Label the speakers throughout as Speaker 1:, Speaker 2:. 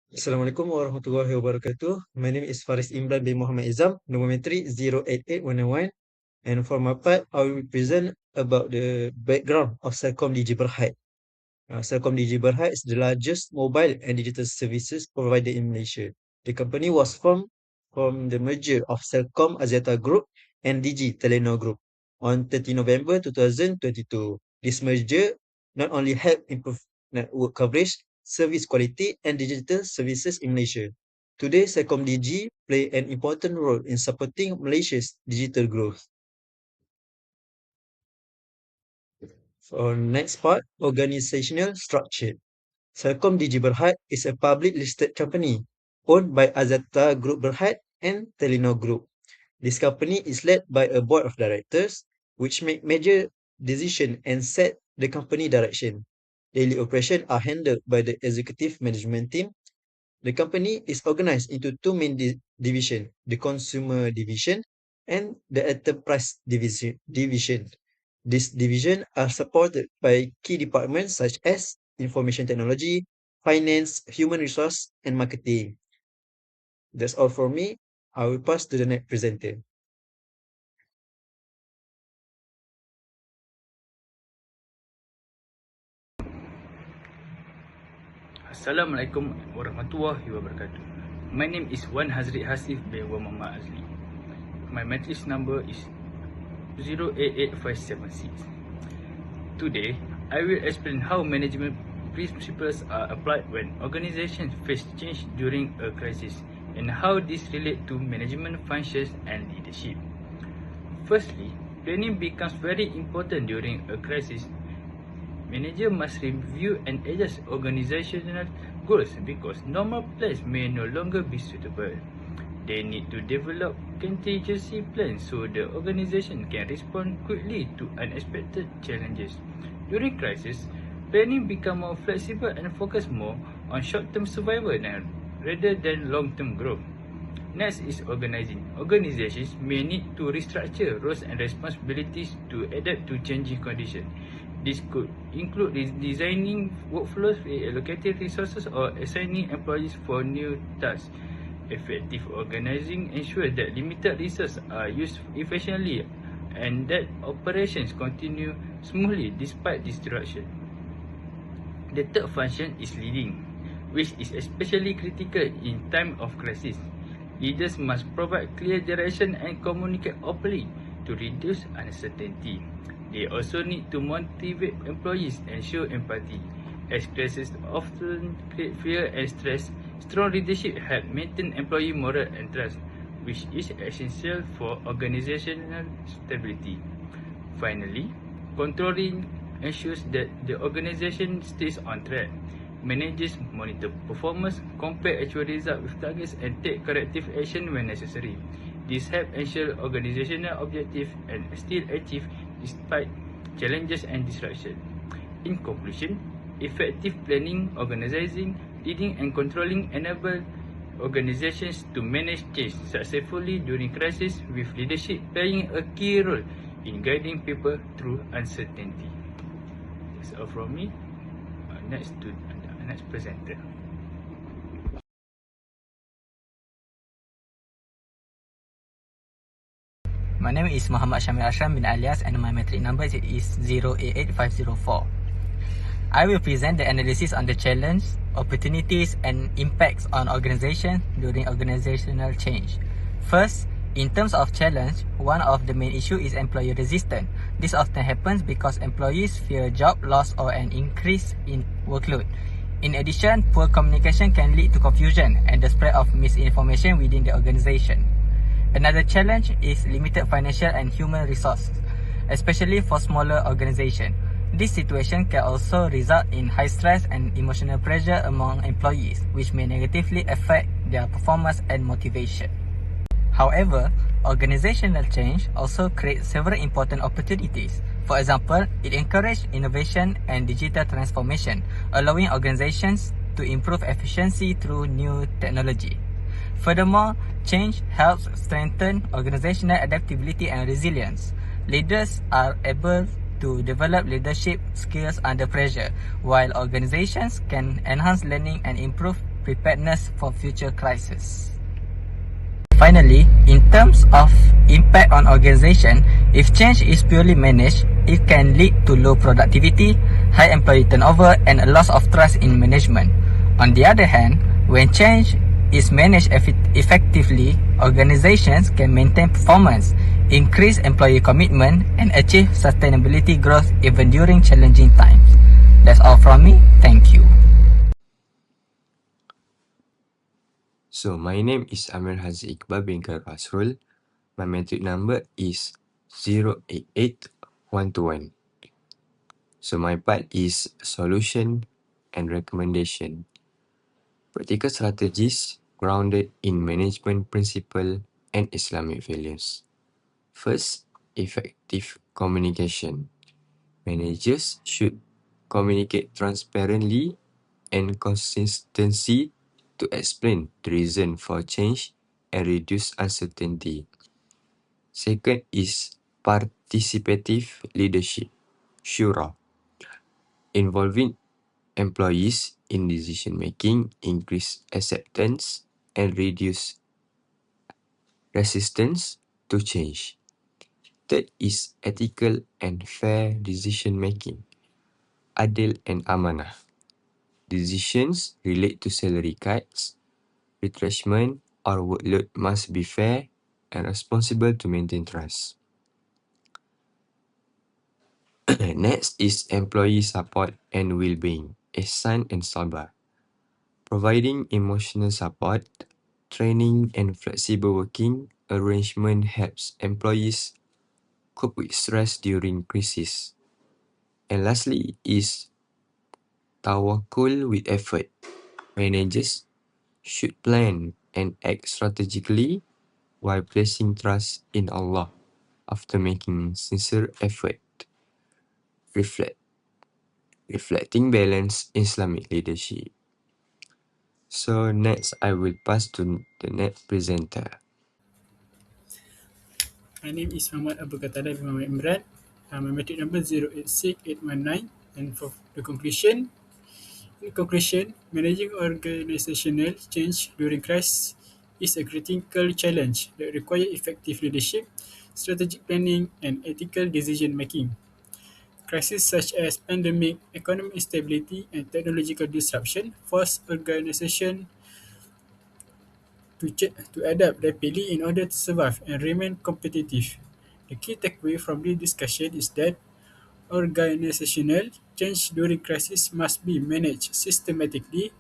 Speaker 1: Assalamualaikum warahmatullahi wabarakatuh. My name is Faris Imran bin Muhammad Izam, number 0888191. And for my part, I will present about the background of CelcomDigi Berhad. CelcomDigi Berhad is the largest mobile and digital services provider in Malaysia. The company was formed from the merger of Celcom Axiata Group and Digi Telenor Group on 30 November 2022. This merger not only helped improve network coverage, service quality, and digital services in Malaysia. Today, CelcomDigi play an important role in supporting Malaysia's digital growth. For next part, organizational structure. CelcomDigi Berhad is a public listed company owned by Axiata Group Berhad and Telenor Group. This company is led by a board of directors which make major decisions and set the company direction. Daily operations are handled by the executive management team. The company is organized into two main divisions, the consumer division and the enterprise division. These divisions are supported by key departments such as information technology, finance, human resource, and marketing. That's all from me. I will pass to the next presenter.
Speaker 2: Assalamualaikum warahmatullahi wabarakatuh. My name is Wan Hazri Hasif bin Mama Azli. My matrix number is 088576. Today, I will explain how management principles are applied when organizations face change during a crisis and how this relates to management functions and leadership. Firstly, planning becomes very important during a crisis. Manager must review and adjust organizational goals because normal plans may no longer be suitable. They need to develop contingency plans so the organization can respond quickly to unexpected challenges. During crisis, planning becomes more flexible and focus more on short-term survival rather than long-term growth. Next is organizing. Organizations may need to restructure roles and responsibilities to adapt to changing conditions. This could include designing workflows, reallocating resources, or assigning employees for new tasks. Effective organizing ensures that limited resources are used efficiently and that operations continue smoothly despite disruption. The third function is leading, which is especially critical in time of crisis. Leaders must provide clear direction and communicate openly to reduce uncertainty. They also need to motivate employees and show empathy. As crises often create fear and stress, strong leadership helps maintain employee morale and trust, which is essential for organizational stability. Finally, controlling ensures that the organization stays on track. Managers monitor performance, compare actual results with targets, and take corrective action when necessary. This helps ensure organizational objectives and still achieve despite challenges and disruption. In conclusion, effective planning, organizing, leading, and controlling enable organizations to manage change successfully during crisis, with leadership playing a key role in guiding people through uncertainty. That's all from me. Next presenter.
Speaker 3: My name is Muhammad Syamil Ashram bin Alias and my matric number is 088504. I will present the analysis on the challenge, opportunities and impacts on organizations during organizational change. First, in terms of challenge, one of the main issues is employee resistance. This often happens because employees fear job loss or an increase in workload. In addition, poor communication can lead to confusion and the spread of misinformation within the organization. Another challenge is limited financial and human resources, especially for smaller organizations. This situation can also result in high stress and emotional pressure among employees, which may negatively affect their performance and motivation. However, organizational change also creates several important opportunities. For example, it encourages innovation and digital transformation, allowing organizations to improve efficiency through new technology. Furthermore, change helps strengthen organizational adaptability and resilience. Leaders are able to develop leadership skills under pressure, while organizations can enhance learning and improve preparedness for future crises. Finally, in terms of impact on organization, if change is purely managed, it can lead to low productivity, high employee turnover, and a loss of trust in management. On the other hand, when change is managed effectively, organizations can maintain performance, increase employee commitment, and achieve sustainability growth even during challenging times. That's all from me. Thank you.
Speaker 4: So, my name is Amir Hazi Iqbal bin Khair Asrul. My metric number is 088121. So, my part is solution and recommendation. Practical strategies grounded in management principle and Islamic values. First, effective communication. Managers should communicate transparently and consistency to explain the reason for change and reduce uncertainty. Second is participative leadership, Shura, involving employees in decision making, increase acceptance, and reduce resistance to change. Third is ethical and fair decision making, Adil and Amanah. Decisions relate to salary cuts, retrenchment, or workload must be fair and responsible to maintain trust. Next is employee support and well-being, Ihsan and Sabah. Providing emotional support, training, and flexible working arrangement helps employees cope with stress during crisis. And lastly is tawakkul with effort. Managers should plan and act strategically while placing trust in Allah after making sincere effort, reflecting balanced Islamic leadership. So next, I will pass to the next presenter.
Speaker 5: My name is Muhammad Abu Qatada bin Muhammad Imran. My metric number 086819. And for the conclusion, in conclusion, managing organizational change during crisis is a critical challenge that requires effective leadership, strategic planning, and ethical decision making. Crises such as pandemic, economic instability, and technological disruption force organizations to adapt rapidly in order to survive and remain competitive. The key takeaway from this discussion is that organizational change during crisis must be managed systematically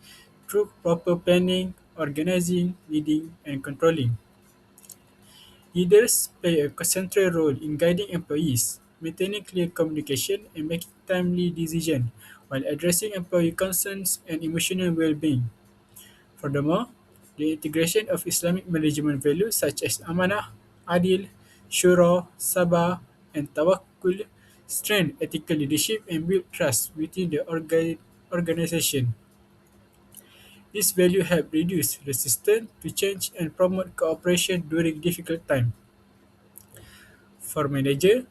Speaker 5: through proper planning, organizing, leading, and controlling. Leaders play a central role in guiding employees, maintaining clear communication, and making timely decisions while addressing employee concerns and emotional well-being. Furthermore, the integration of Islamic management values such as amanah, adil, shura, sabah, and tawakkul strengthen ethical leadership and build trust within the organization. This value help reduce resistance to change and promote cooperation during difficult times. For manager,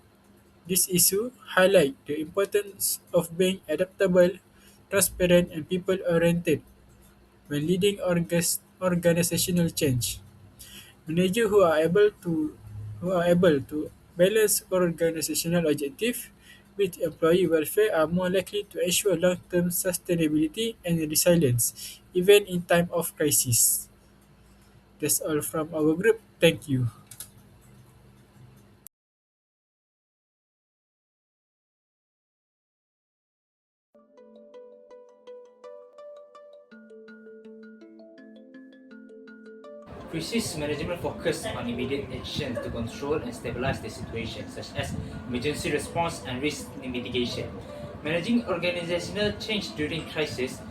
Speaker 5: this issue highlight the importance of being adaptable, transparent, and people-oriented when leading organizational change. Managers who are able to balance organizational objective with employee welfare are more likely to ensure long-term sustainability and resilience, even in time of crisis. That's all from our group. Thank you.
Speaker 2: Crisis management focuses on immediate action to control and stabilize the situation, such as emergency response and risk mitigation. Managing organizational change during crisis,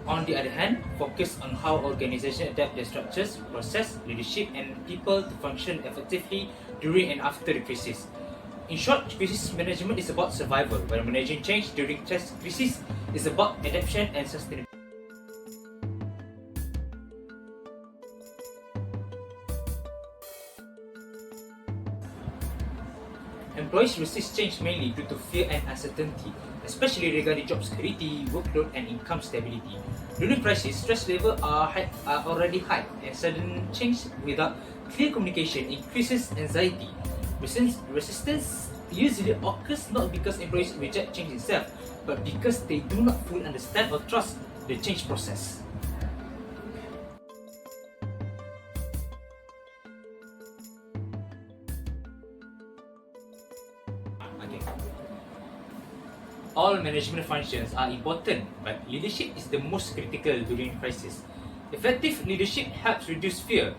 Speaker 2: on the other hand, focus on how organizations adapt their structures, process, leadership, and people to function effectively during and after the crisis. In short, crisis management is about survival, while managing change during crisis is about adaptation and sustainability. Employees resist change mainly due to fear and uncertainty. especially regarding job security, workload, and income stability. During crisis, stress levels are already high, and sudden change without clear communication increases anxiety. Resistance usually occurs not because employees reject change itself, but because they do not fully understand or trust the change process. Okay. All management functions are important, but leadership is the most critical during crisis. Effective leadership helps reduce fear,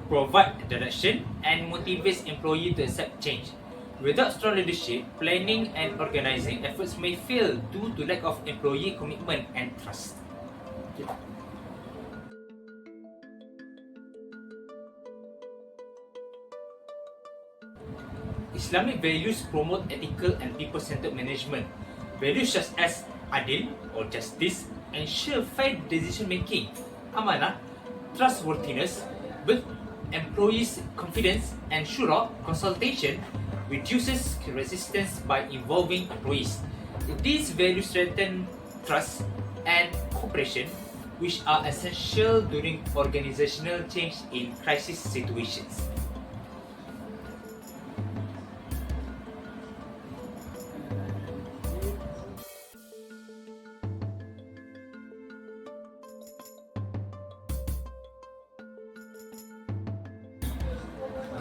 Speaker 2: provide direction, and motivates employees to accept change. Without strong leadership, planning and organizing efforts may fail due to lack of employee commitment and trust. Islamic values promote ethical and people-centered management. Values such as adil or justice ensure fair decision-making, amanah, trustworthiness, build employees' confidence, and shura consultation reduces resistance by involving employees. These values strengthen trust and cooperation, which are essential during organizational change in crisis situations.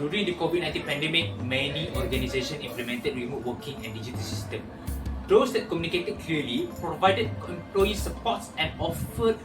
Speaker 2: During the COVID-19 pandemic, many organizations implemented remote working and digital systems. Those that communicated clearly, provided employee supports, and offered